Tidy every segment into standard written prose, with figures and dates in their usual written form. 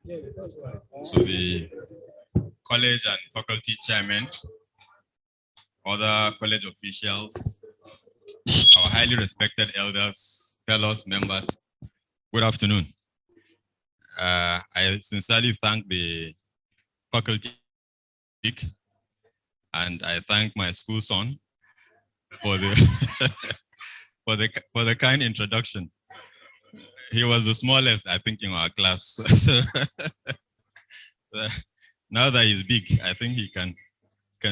So the college and faculty chairman, other college officials, our highly respected elders, fellows, members, good afternoon. I sincerely thank the faculty and I thank my school son for the for the kind introduction. He was the smallest, I think, in our class. So, now that he's big, I think he can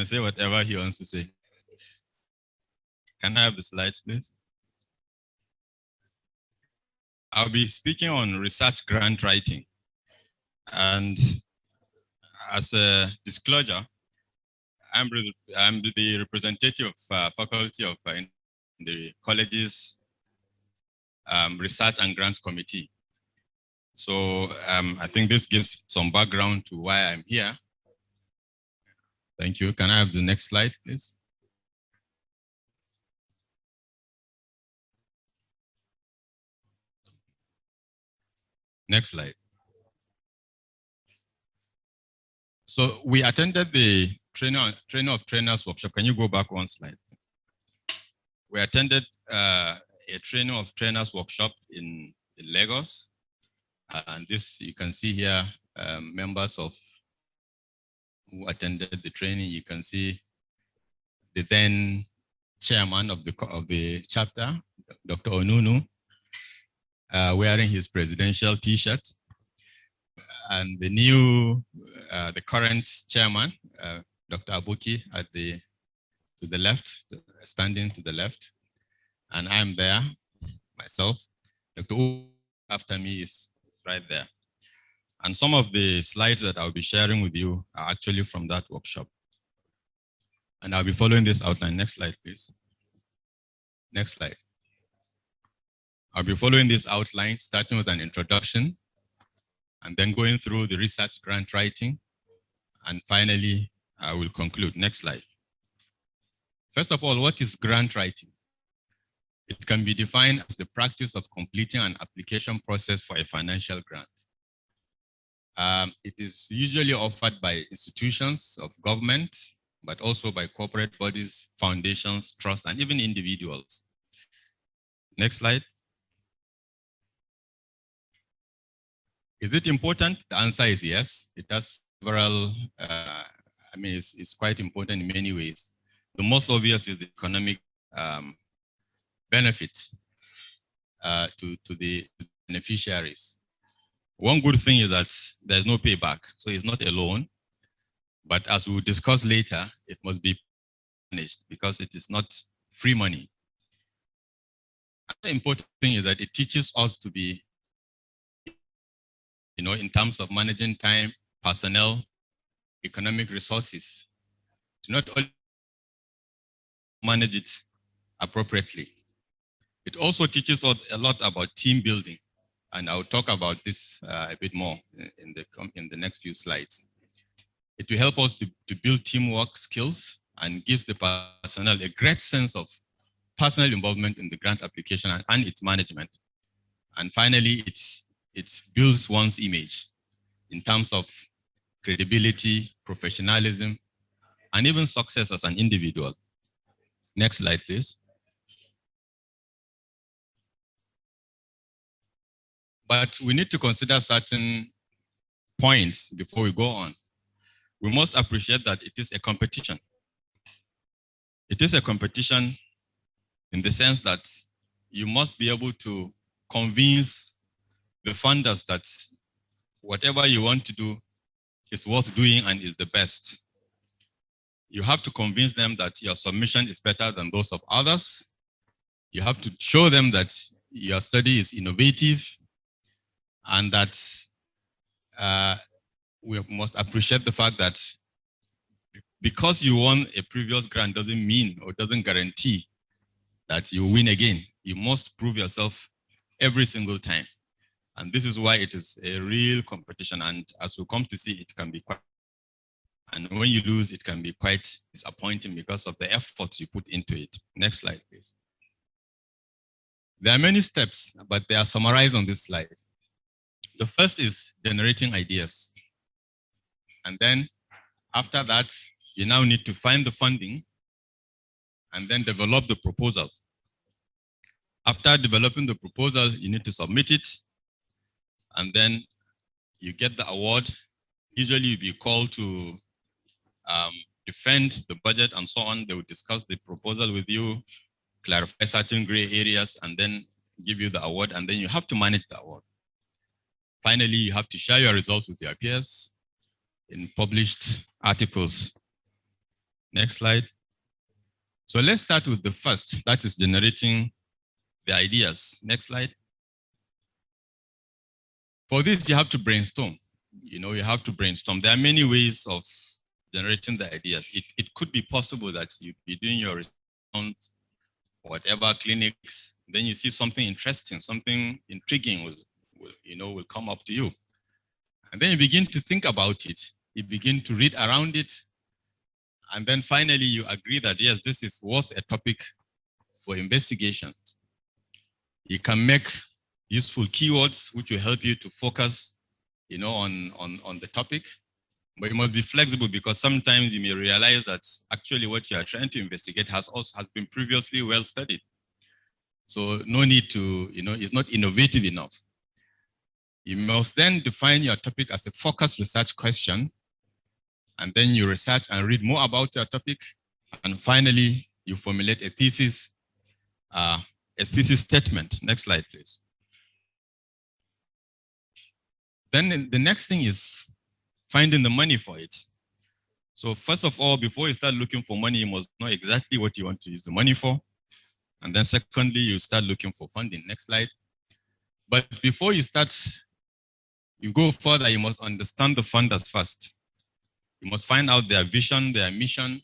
say whatever he wants to say. Can I have the slides, please? I'll be speaking on research grant writing. And as a disclosure, I'm the representative of faculty of the college's Research and Grants Committee. So I think this gives some background to why I'm here. Thank you. Can I have the next slide, please? Next slide. So we attended the Trainer of Trainers workshop. Can you go back one slide? We attended a Trainer of Trainers workshop in Lagos. And this, you can see here, members of who attended the training. You can see the then chairman of the chapter, Dr. Onunu, wearing his presidential T-shirt. And the new, the current chairman, Dr. Abuki, to the left, standing to the left. And I'm there, myself. Dr. U after me is right there. And some of the slides that I'll be sharing with you are actually from that workshop. And I'll be following this outline. Next slide, please. Next slide. I'll be following this outline, starting with an introduction, and then going through the research grant writing. And finally, I will conclude. Next slide. First of all, what is grant writing? It can be defined as the practice of completing an application process for a financial grant. It is usually offered by institutions of government, but also by corporate bodies, foundations, trusts, and even individuals. Next slide. Is it important? The answer is yes. It has several, I mean, it's quite important in many ways. The most obvious is the economic benefit to the beneficiaries. One good thing is that there's no payback, so it's not a loan. But as we'll discuss later, it must be managed because it is not free money. Another important thing is that it teaches us to be, in terms of managing time, personnel, economic resources, to not only manage it appropriately. It also teaches us a lot about team building, and I'll talk about this a bit more in the next few slides. It will help us to build teamwork skills and give the personnel a great sense of personal involvement in the grant application and its management. And finally, it builds one's image in terms of credibility, professionalism, and even success as an individual. Next slide, please. But we need to consider certain points before we go on. We must appreciate that it is a competition. It is a competition in the sense that you must be able to convince the funders that whatever you want to do is worth doing and is the best. You have to convince them that your submission is better than those of others. You have to show them that your study is innovative and that we must appreciate the fact that because you won a previous grant doesn't mean or doesn't guarantee that you win again. You must prove yourself every single time. And this is why it is a real competition. And as we come to see, it can be quite, and when you lose, it can be quite disappointing because of the efforts you put into it. Next slide, please. There are many steps, but they are summarized on this slide. The first is generating ideas. And then after that, you now need to find the funding and then develop the proposal. After developing the proposal, you need to submit it, and then you get the award. Usually you'll be called to defend the budget and so on. They will discuss the proposal with you, clarify certain gray areas, and then give you the award, and then you have to manage the award. Finally, you have to share your results with your peers in published articles. Next slide. So let's start with the first, that is generating the ideas. Next slide. For this, you have to brainstorm. You have to brainstorm. There are many ways of generating the ideas. It could be possible that you'd be doing your research, whatever clinics, then you see something interesting, something intriguing will come up to you. And then you begin to think about it. You begin to read around it. And then finally you agree that yes, this is worth a topic for investigation. You can make useful keywords which will help you to focus, on the topic. But you must be flexible because sometimes you may realize that actually what you are trying to investigate has been previously well studied. So no need to, it's not innovative enough. You must then define your topic as a focused research question, and then you research and read more about your topic. And finally, you formulate a thesis statement. Next slide, please. Then the next thing is finding the money for it. So first of all, before you start looking for money, you must know exactly what you want to use the money for. And then secondly, you start looking for funding. Next slide. But before you go further, you must understand the funders first. You must find out their vision, their mission,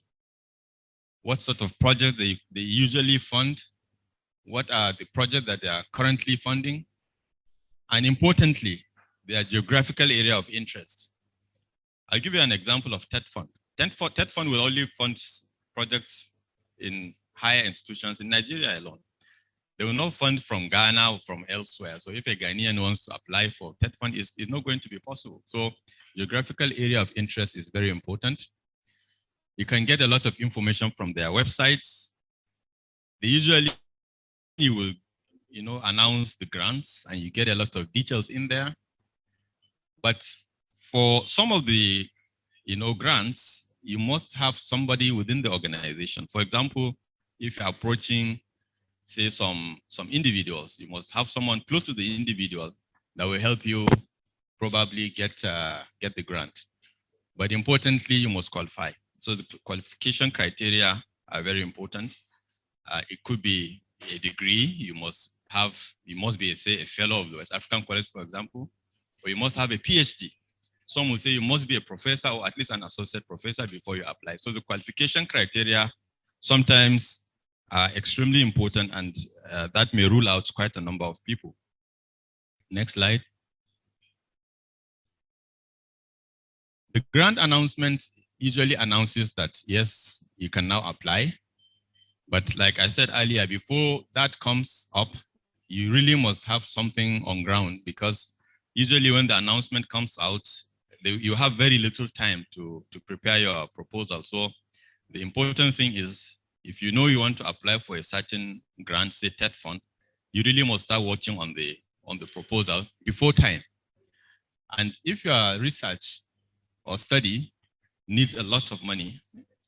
what sort of projects they usually fund, what are the projects that they are currently funding, and importantly, their geographical area of interest. I'll give you an example of TED Fund. TED Fund will only fund projects in higher institutions in Nigeria alone. They will not fund from Ghana or from elsewhere. So if a Ghanaian wants to apply for TED Fund, it's not going to be possible. So geographical area of interest is very important. You can get a lot of information from their websites. They usually will, announce the grants and you get a lot of details in there. But for some of the, grants, you must have somebody within the organization. For example, if you're approaching, say, some individuals, you must have someone close to the individual that will help you probably get the grant. But importantly, you must qualify. So the qualification criteria are very important. It could be a degree. You must be, say, a fellow of the West African College, for example, or you must have a PhD. Some will say you must be a professor or at least an associate professor before you apply. So the qualification criteria sometimes are extremely important, and that may rule out quite a number of people. Next slide. The grant announcement usually announces that, yes, you can now apply. But like I said earlier, before that comes up, you really must have something on ground, because usually when the announcement comes out, you have very little time to prepare your proposal. So the important thing is, if you know you want to apply for a certain grant, say TED Fund, you really must start working on the proposal before time. And if your research or study needs a lot of money,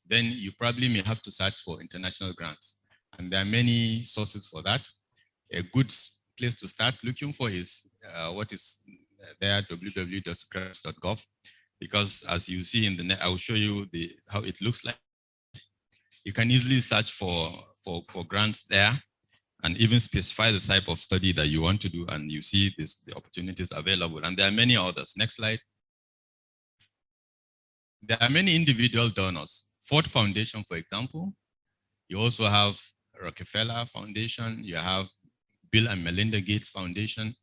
then you probably may have to search for international grants. And there are many sources for that. A good place to start looking for is what is there, www.grants.gov, because as you see in the net, I will show you how it looks like. You can easily search for grants there and even specify the type of study that you want to do, and you see the opportunities available. And there are many others. Next slide. There are many individual donors. Ford Foundation, for example. You also have Rockefeller Foundation. You have Bill and Melinda Gates Foundation.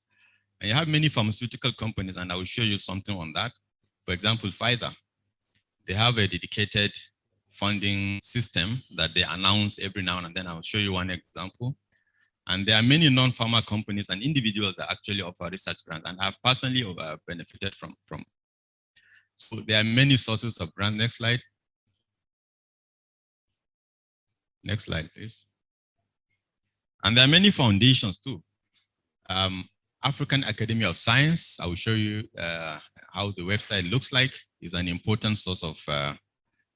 And you have many pharmaceutical companies, and I will show you something on that. For example, Pfizer. They have a dedicated funding system that they announce every now and then. I'll show you one example. And there are many non-pharma companies and individuals that actually offer research grants, and I've personally benefited from. So there are many sources of grants. Next slide. Next slide, please. And there are many foundations too. African Academy of Science, I will show you how the website looks like, is an important source of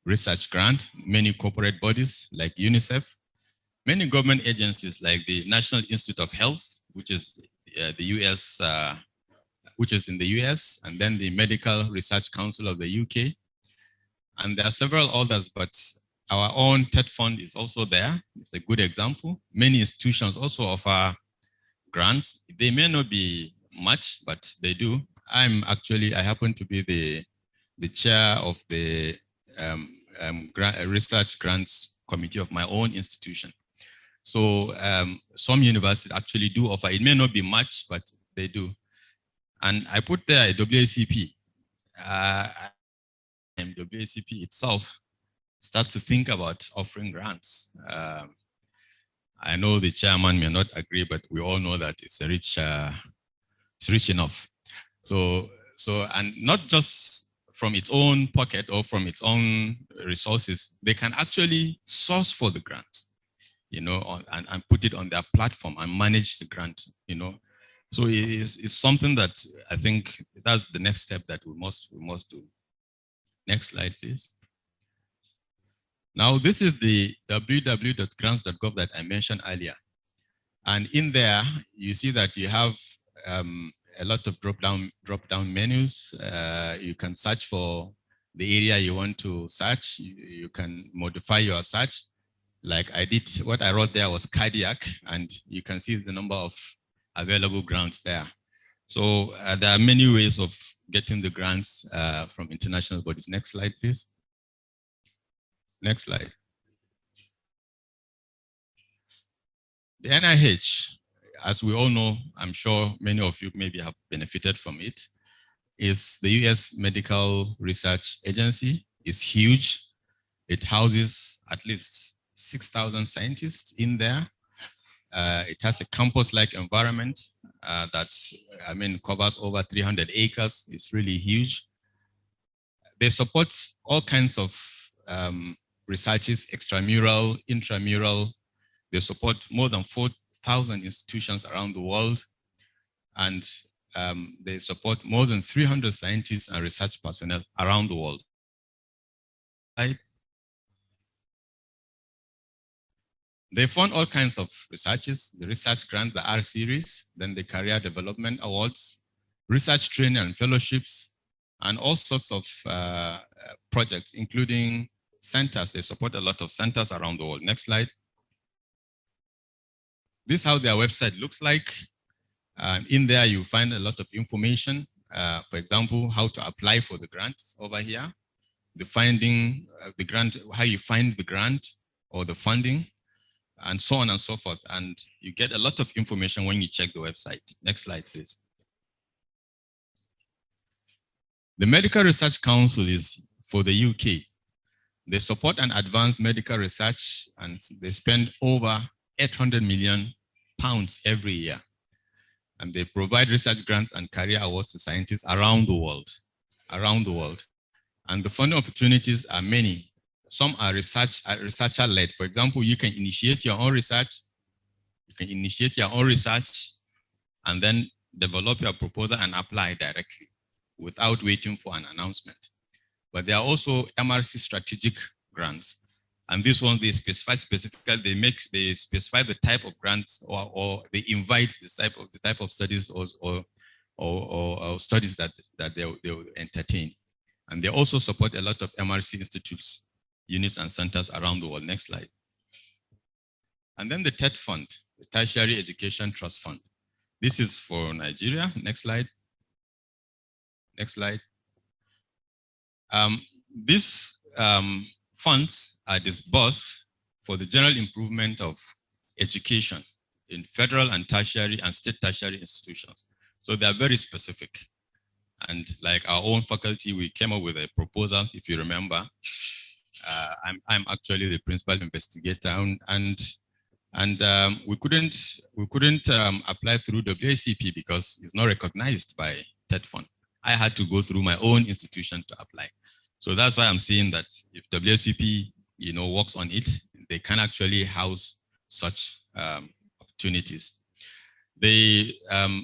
research grant. Many corporate bodies like UNICEF, many government agencies like the National Institute of Health, which is the US, which is in the US, and then the Medical Research Council of the UK. And there are several others, but our own TED Fund is also there. It's a good example. Many institutions also offer grants. They may not be much, but they do. I happen to be the chair of the research grants committee of my own institution. So some universities actually do offer. It may not be much, but they do. And I put there a WACP. WACP itself start to think about offering grants. I know the chairman may not agree, but we all know that it's rich enough. So and not just from its own pocket or from its own resources, they can actually source for the grants, and put it on their platform and manage the grant, So it's something that I think that's the next step that we must do. Next slide, please. Now, this is the www.grants.gov that I mentioned earlier. And in there, you see that you have a lot of drop-down menus. You can search for the area you want to search. You can modify your search. Like I did, what I wrote there was cardiac, and you can see the number of available grants there. So there are many ways of getting the grants from international bodies. Next slide, please. Next slide. The NIH, as we all know, I'm sure many of you maybe have benefited from it, is the US Medical Research Agency. It's huge. It houses at least 6,000 scientists in there. It has a campus-like environment that, covers over 300 acres. It's really huge. They support all kinds of researches, extramural, intramural. They support more than 4,000 institutions around the world. And they support more than 300 scientists and research personnel around the world. They fund all kinds of researches, the research grants, the R series, then the career development awards, research training and fellowships, and all sorts of projects, including centers. They support a lot of centers around the world. Next slide. This is how their website looks like. In there, you find a lot of information. For example, how to apply for the grants over here, the finding the grant, how you find the grant or the funding, and so on and so forth. And you get a lot of information when you check the website. Next slide, please. The Medical Research Council is for the UK. They support and advance medical research, and they spend over 800 million pounds every year. And they provide research grants and career awards to scientists around the world. And the funding opportunities are many. Some are researcher-led. For example, you can initiate your own research. And then develop your proposal and apply directly without waiting for an announcement. But there are also MRC strategic grants. And this one, they specify specifically, they specify the type of grants, or they invite the type of studies or studies that they will entertain. And they also support a lot of MRC institutes, units and centers around the world. Next slide. And then the TED Fund, the Tertiary Education Trust Fund. This is for Nigeria. Next slide. Next slide. These funds are disbursed for the general improvement of education in federal and tertiary and state tertiary institutions. So they are very specific. And like our own faculty, we came up with a proposal, if you remember. I'm actually the principal investigator, and And we couldn't apply through WACP because it's not recognized by TED Fund. I had to go through my own institution to apply. So that's why I'm saying that if WACP, works on it, they can actually house such opportunities. They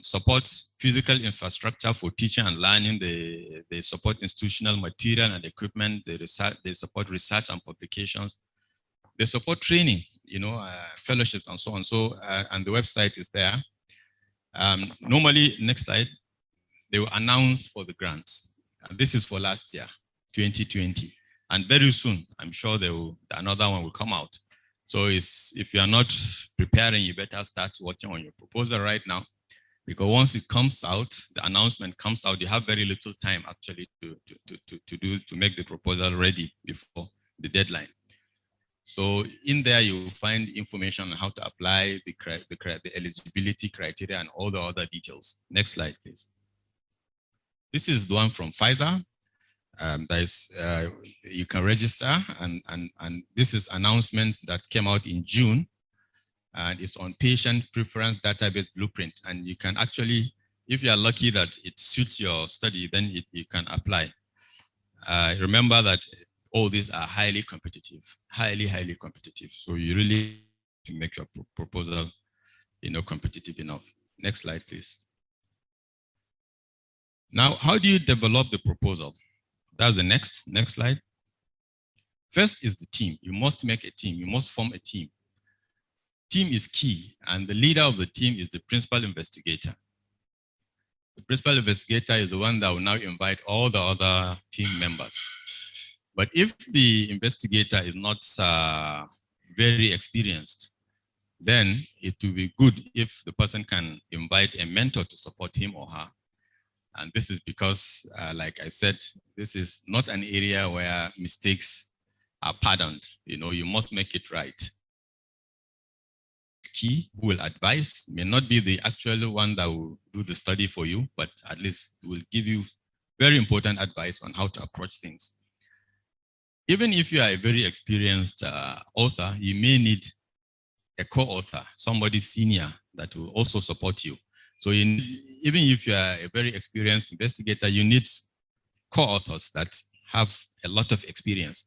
support physical infrastructure for teaching and learning. They support institutional material and equipment. They support research and publications. They support training, fellowships and so on. So, and the website is there. Normally, next slide, they will announce for the grants. This is for last year, 2020. And very soon, I'm sure another one will come out. So if you are not preparing, you better start working on your proposal right now, because once it comes out, the announcement comes out, you have very little time actually to make the proposal ready before the deadline. So in there, you will find information on how to apply the eligibility criteria and all the other details. Next slide, please. This is the one from Pfizer. You can register, and this is announcement that came out in June, and it's on patient preference database blueprint. And you can actually, if you are lucky that it suits your study, then you can apply. Remember that all these are highly competitive, highly competitive. So you really to make your proposal, competitive enough. Next slide, please. Now, how do you develop the proposal? That's the next slide. First is the team. You must make a team. You must form a team. Team is key, and the leader of the team is the principal investigator. The principal investigator is the one that will now invite all the other team members. But if the investigator is not very experienced, then it will be good if the person can invite a mentor to support him or her. And this is because, like I said, this is not an area where mistakes are pardoned. You must make it right. Key, who will advise, may not be the actual one that will do the study for you, but at least will give you very important advice on how to approach things. Even if you are a very experienced author, you may need a co-author, somebody senior that will also support you. So even if you are a very experienced investigator, you need co-authors that have a lot of experience,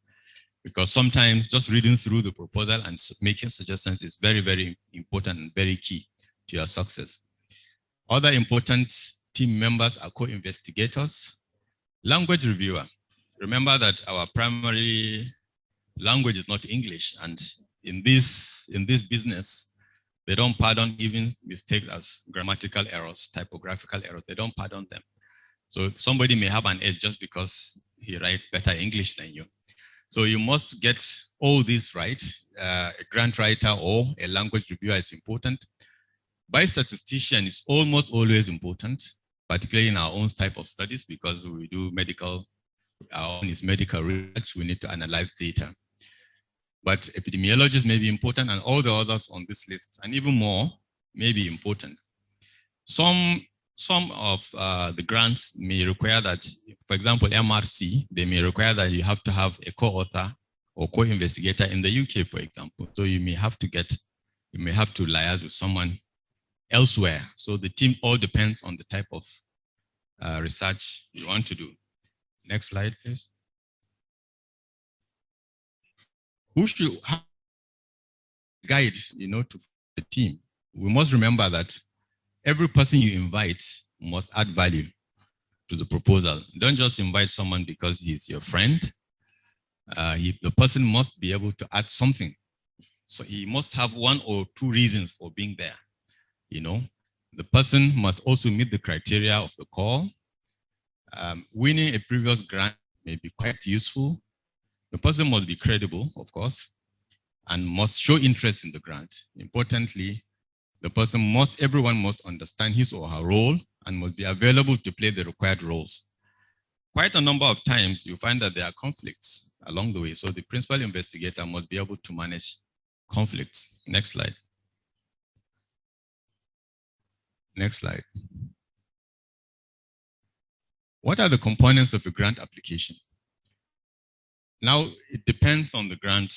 because sometimes just reading through the proposal and making suggestions is very, very important and very key to your success. Other important team members are co-investigators, language reviewer. Remember that our primary language is not English, and in this business, they don't pardon even mistakes as grammatical errors, typographical errors. They don't pardon them. So somebody may have an edge just because he writes better English than you. So you must get all this right. A grant writer or a language reviewer is important. Biostatistician is almost always important, particularly in our own type of studies, because we do medical, our own is medical research, we need to analyze data. But epidemiologists may be important, and all the others on this list, and even more, may be important. Some of the grants may require that, for example, MRC, they may require that you have to have a co-author or co-investigator in the UK, for example. So you may have to liaise with someone elsewhere. So the team all depends on the type of research you want to do. Next slide, please. Who should guide, to the team? We must remember that every person you invite must add value to the proposal. Don't just invite someone because he's your friend. The person must be able to add something. So he must have one or two reasons for being there. The person must also meet the criteria of the call. Winning a previous grant may be quite useful. The person must be credible, of course, and must show interest in the grant. Importantly, everyone must understand his or her role and must be available to play the required roles. Quite a number of times you find that there are conflicts along the way. So the principal investigator must be able to manage conflicts. Next slide. Next slide. What are the components of a grant application? Now, it depends on the grant,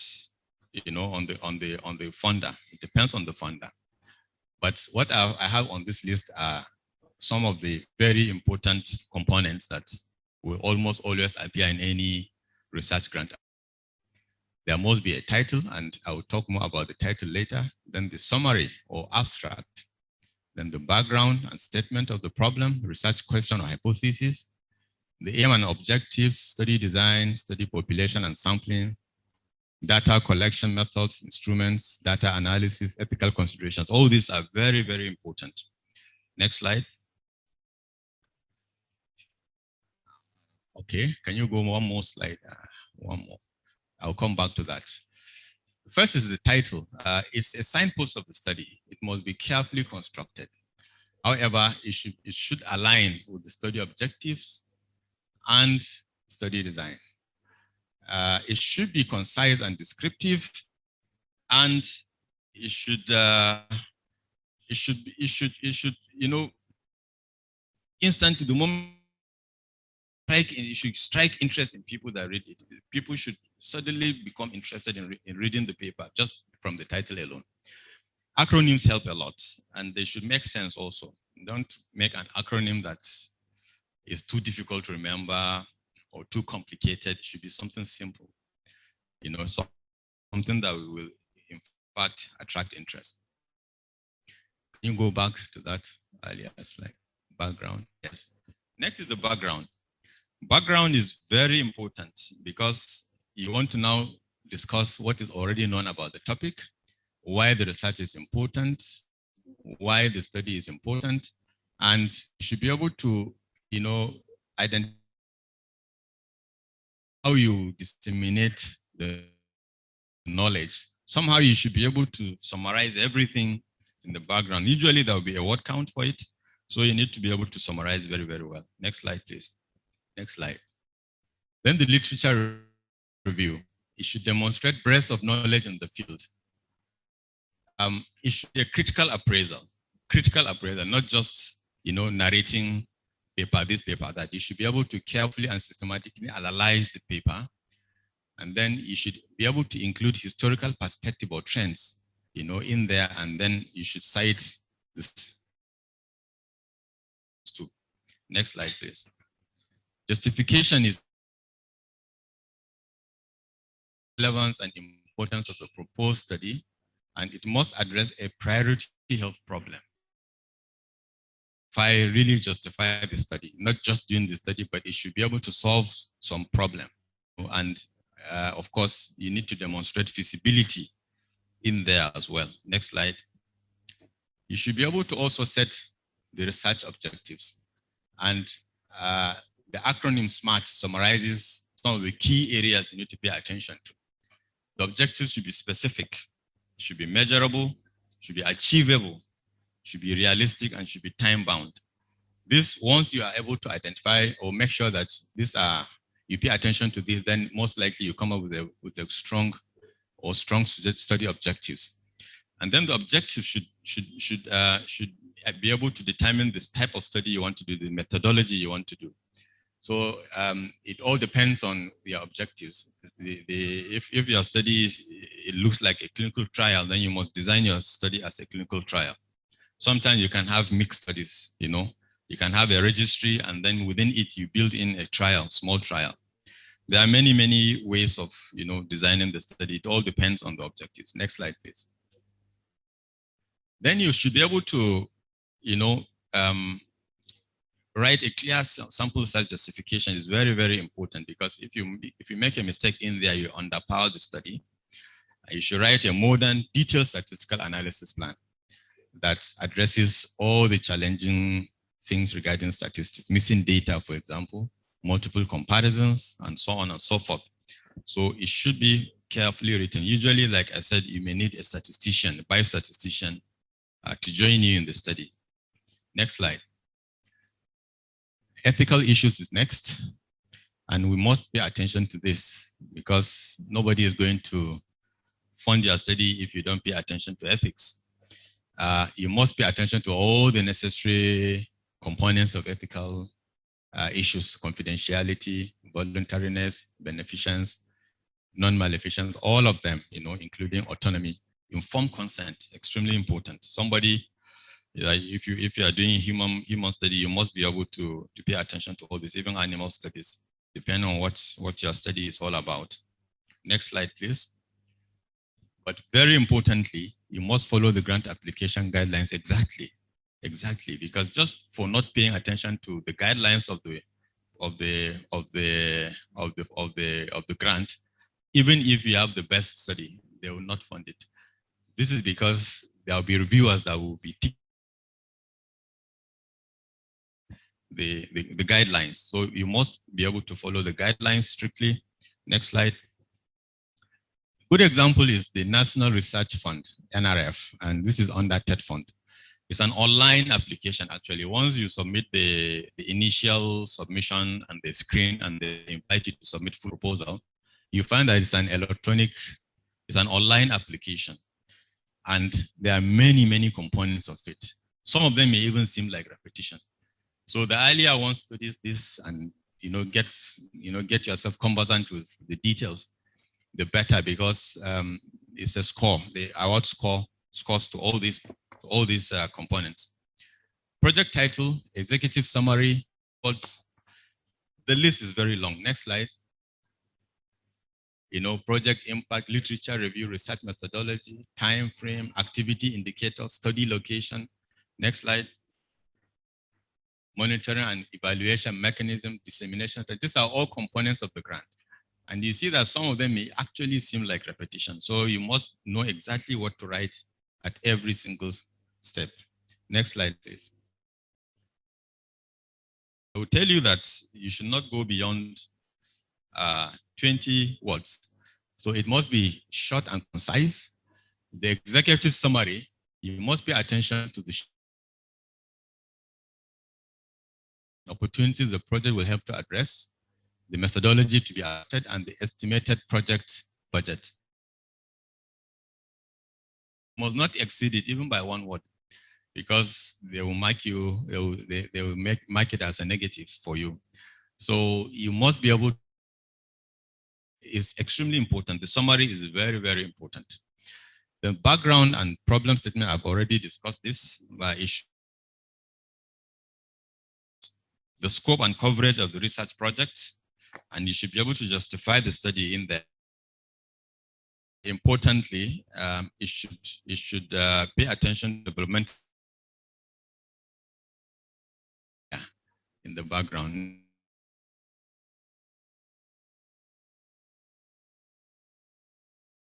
on the funder. It depends on the funder. But what I have on this list are some of the very important components that will almost always appear in any research grant. There must be a title, and I will talk more about the title later. Then the summary or abstract. Then the background and statement of the problem, research question or hypothesis, the aim and objectives, study design, study population and sampling, data collection methods, instruments, data analysis, ethical considerations. All these are very, very important. Next slide. Okay, can you go one more slide? One more. I'll come back to that. First is the title. It's a signpost of the study. It must be carefully constructed. However, it should align with the study objectives and study design. It should be concise and descriptive, and it should instantly, the moment it should strike interest in people that read it. People should suddenly become interested in reading the paper just from the title alone. Acronyms help a lot, and they should make sense also. Don't make an acronym that is too difficult to remember or too complicated. It should be something simple, something that will, in fact, attract interest. Can you go back to that earlier slide? Background, yes. Next is the background. Background is very important because you want to now discuss what is already known about the topic, why the research is important, why the study is important, and you should be able to, identify how you disseminate the knowledge. Somehow you should be able to summarize everything in the background. Usually there will be a word count for it, so you need to be able to summarize very, very well. Next slide, please. Next slide. Then the literature review. It should demonstrate breadth of knowledge in the field. It should be a critical appraisal, not just, narrating paper, this paper, that. You should be able to carefully and systematically analyze the paper. And then you should be able to include historical perspective or trends, in there. And then you should cite this too. Next slide, please. Justification is relevance and importance of the proposed study, and it must address a priority health problem. If I really justify the study, not just doing the study, but it should be able to solve some problem. And of course, you need to demonstrate feasibility in there as well. Next slide. You should be able to also set the research objectives. And the acronym SMART summarizes some of the key areas you need to pay attention to. The objectives should be specific, should be measurable, should be achievable, should be realistic, and should be time-bound. This, once you are able to identify or make sure that you pay attention to this, then most likely you come up with a strong study objectives. And then the objectives should be able to determine this type of study you want to do, the methodology you want to do. So it all depends on your objectives. If your study it looks like a clinical trial, then you must design your study as a clinical trial. Sometimes you can have mixed studies, You can have a registry, and then within it you build in a trial, small trial. There are many, many ways of designing the study. It all depends on the objectives. Next slide, please. Then you should be able to, write a clear sample size justification. Is very, very important, because if you make a mistake in there, you underpower the study. You should write a modern, detailed statistical analysis plan that addresses all the challenging things regarding statistics, missing data, for example, multiple comparisons, and so on and so forth. So it should be carefully written. Usually, like I said, you may need a statistician, a biostatistician, to join you in the study. Next slide. Ethical issues is next, and we must pay attention to this, because nobody is going to fund your study if you don't pay attention to ethics. You must pay attention to all the necessary components of ethical issues: confidentiality, voluntariness, beneficence, non-maleficence, all of them, including autonomy, informed consent, extremely important. Somebody, like if you are doing human study, you must be able to pay attention to all this, even animal studies, depending on what your study is all about. Next slide, please. But very importantly, you must follow the grant application guidelines exactly, because just for not paying attention to the guidelines of the grant, even if you have the best study, they will not fund it. This is because there will be reviewers that will be the guidelines. So you must be able to follow the guidelines strictly. Next slide. Good example is the National Research Fund, NRF, and this is under TED Fund. It's an online application, actually. Once you submit the initial submission and the screen and they invite you to submit full proposal, you find that it's an online application. And there are many, many components of it. Some of them may even seem like repetition. So the earlier one studies this and get yourself conversant with the details, the better, because it's a score. The award scores to all these components. Project title, executive summary, odds. The list is very long. Next slide. Project impact, literature review, research methodology, time frame, activity indicator, study location. Next slide. Monitoring and evaluation mechanism, dissemination. These are all components of the grant. And you see that some of them may actually seem like repetition. So you must know exactly what to write at every single step. Next slide, please. I will tell you that you should not go beyond 20 words. So it must be short and concise. The executive summary, you must pay attention to the opportunities the project will help to address, the methodology to be adopted, and the estimated project budget. Must not exceed it even by one word, because they will mark you, they will mark it as a negative for you. So you must be able. It's extremely important. The summary is very, very important. The background and problem statement, I've already discussed this issue. The scope and coverage of the research project, and you should be able to justify the study in there. Importantly, it should pay attention to development in the background.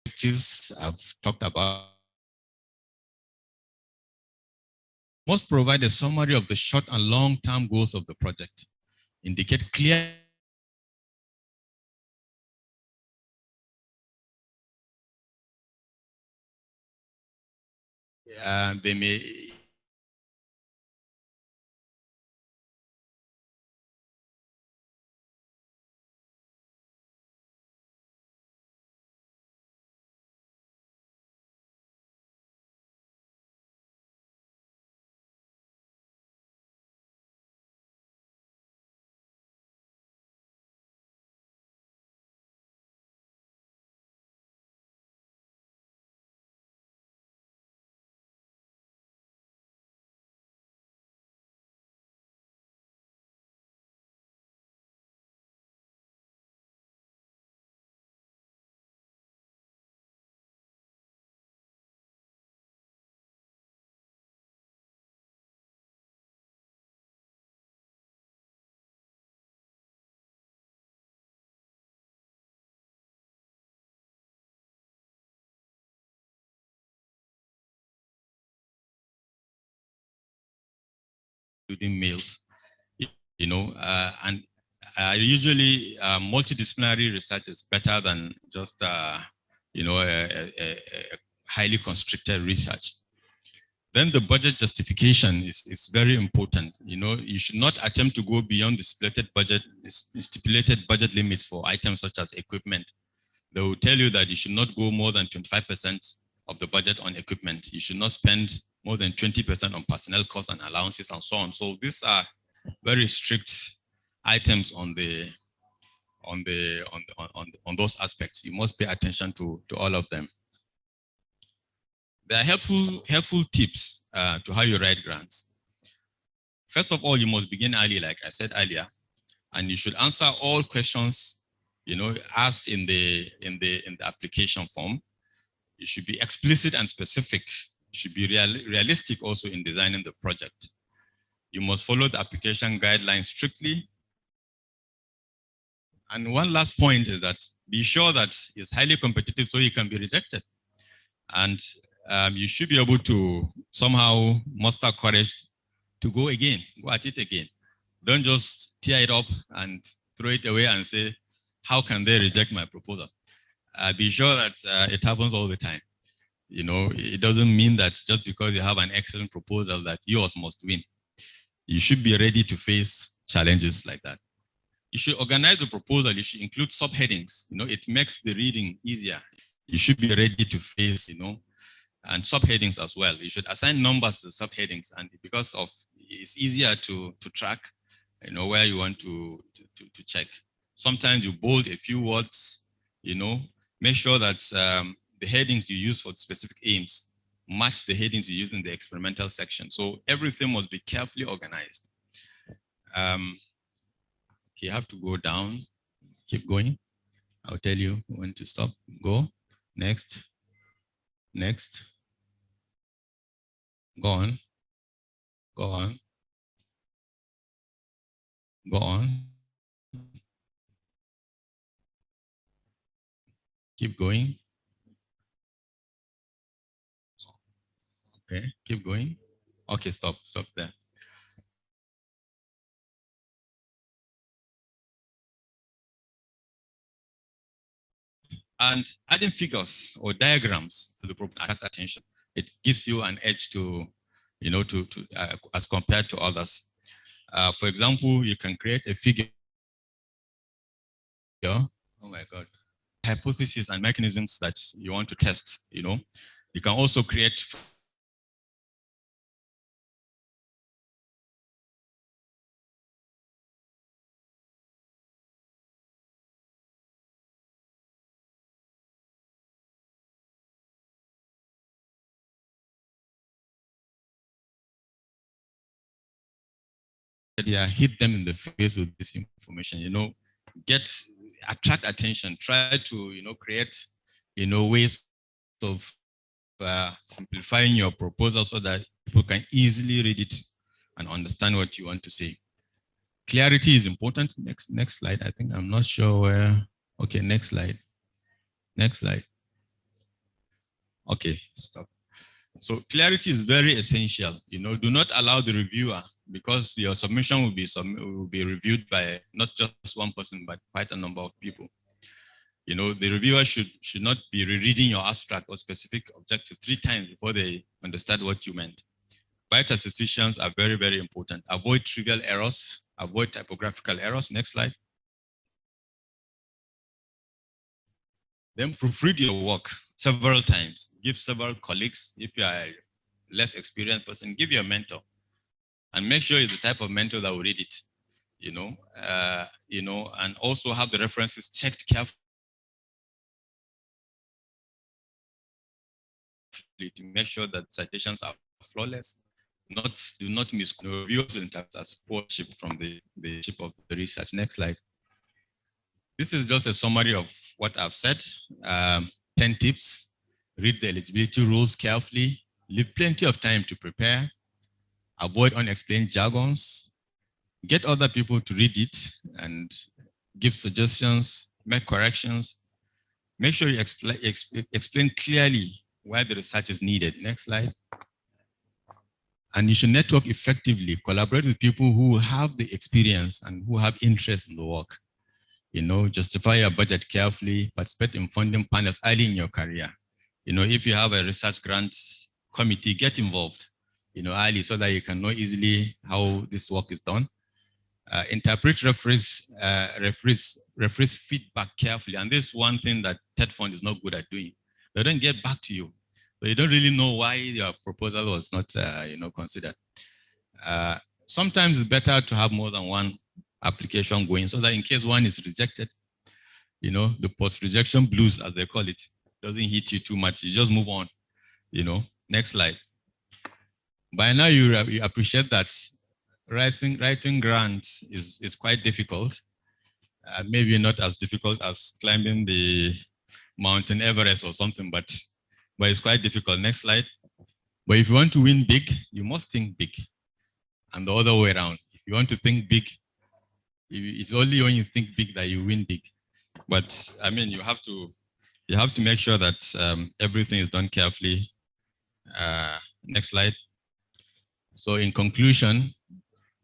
Objectives I've talked about. Must provide a summary of the short and long-term goals of the project. Indicate clear they may including males, and usually multidisciplinary research is better than just a highly constricted research. Then the budget justification is very important. You should not attempt to go beyond the stipulated budget limits for items such as equipment. They will tell you that you should not go more than 25% of the budget on equipment. You should not spend more than 20% on personnel costs and allowances and so on. So these are very strict items on the on those aspects. You must pay attention to all of them. There are helpful tips to how you write grants. First of all, you must begin early, like I said earlier, and you should answer all questions, asked in the application form. You should be explicit and specific. You should be realistic also in designing the project. You must follow the application guidelines strictly. And one last point is that be sure that it's highly competitive so you can be rejected. And you should be able to somehow muster courage to go at it again. Don't just tear it up and throw it away and say, how can they reject my proposal? Be sure that it happens all the time. It doesn't mean that just because you have an excellent proposal that yours must win. You should be ready to face challenges like that. You should organize the proposal. You should include subheadings. It makes the reading easier. You should be ready to face, and subheadings as well. You should assign numbers to subheadings, and because of it's easier to track, where you want to check. Sometimes you bold a few words. Make sure that the headings you use for specific aims match the headings you use in the experimental section. So everything must be carefully organized. You have to go down, keep going. I'll tell you when to stop, go, next, go on, keep going. Okay, keep going. Okay, stop there. And adding figures or diagrams to the problem attracts attention. It gives you an edge to, as compared to others. For example, you can create a figure. Oh my God. Hypotheses and mechanisms that you want to test, You can also create hit them in the face with this information, attract attention, try to, create, ways of simplifying your proposal so that people can easily read it and understand what you want to say. Clarity is important. Next slide. I think I'm not sure where. Okay, next slide. Okay, stop. So clarity is very essential. Do not allow the reviewer, because your submission will be reviewed by not just one person, but quite a number of people. The reviewer should not be rereading your abstract or specific objective 3 times before they understand what you meant. Vital decisions are very, very important. Avoid trivial errors, avoid typographical errors. Next slide. Then proofread your work several times. Give several colleagues. If you are a less experienced person, give your mentor. And make sure it's the type of mentor that will read it, and also have the references checked carefully to make sure that citations are flawless. Do not miss reviewers in terms of support from the ship of the research. Next slide. This is just a summary of what I've said. 10 tips. Read the eligibility rules carefully. Leave plenty of time to prepare. Avoid unexplained jargons. Get other people to read it and give suggestions, make corrections. Make sure you explain clearly why the research is needed. Next slide. And you should network effectively, collaborate with people who have the experience and who have interest in the work. Justify your budget carefully, participate in funding panels early in your career. If you have a research grant committee, get involved, early so that you can know easily how this work is done. Interpret referees feedback carefully. And this is one thing that TED Fund is not good at doing. They don't get back to you. So you don't really know why your proposal was not, considered. Sometimes it's better to have more than one application going so that in case one is rejected, you know, the post-rejection blues, as they call it, doesn't hit you too much. You just move on, you know. Next slide. By now, you appreciate that writing grants is quite difficult. Maybe not as difficult as climbing the Mountain Everest or something, but it's quite difficult. Next slide. But if you want to win big, you must think big. And the other way around. If you want to think big, it's only when you think big that you win big. But I mean, you have to make sure that everything is done carefully. Next slide. So in conclusion,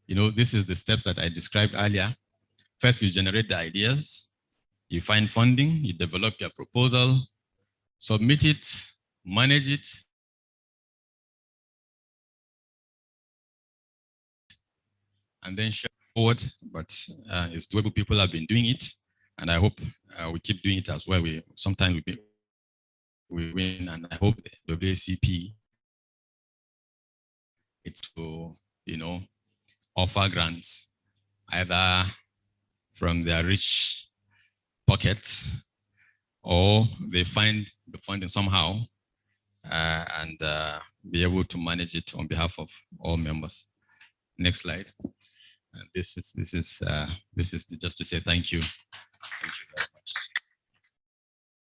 you know, this is the steps that I described earlier. First, you generate the ideas, you find funding, you develop your proposal, submit it, manage it, and then share forward. But it's doable. People have been doing it, and I hope we keep doing it as well. Sometimes we win, and I hope the WACP it's to, you know, offer grants either from their rich pockets or they find the funding somehow and be able to manage it on behalf of all members. Next slide. This is just to say thank you.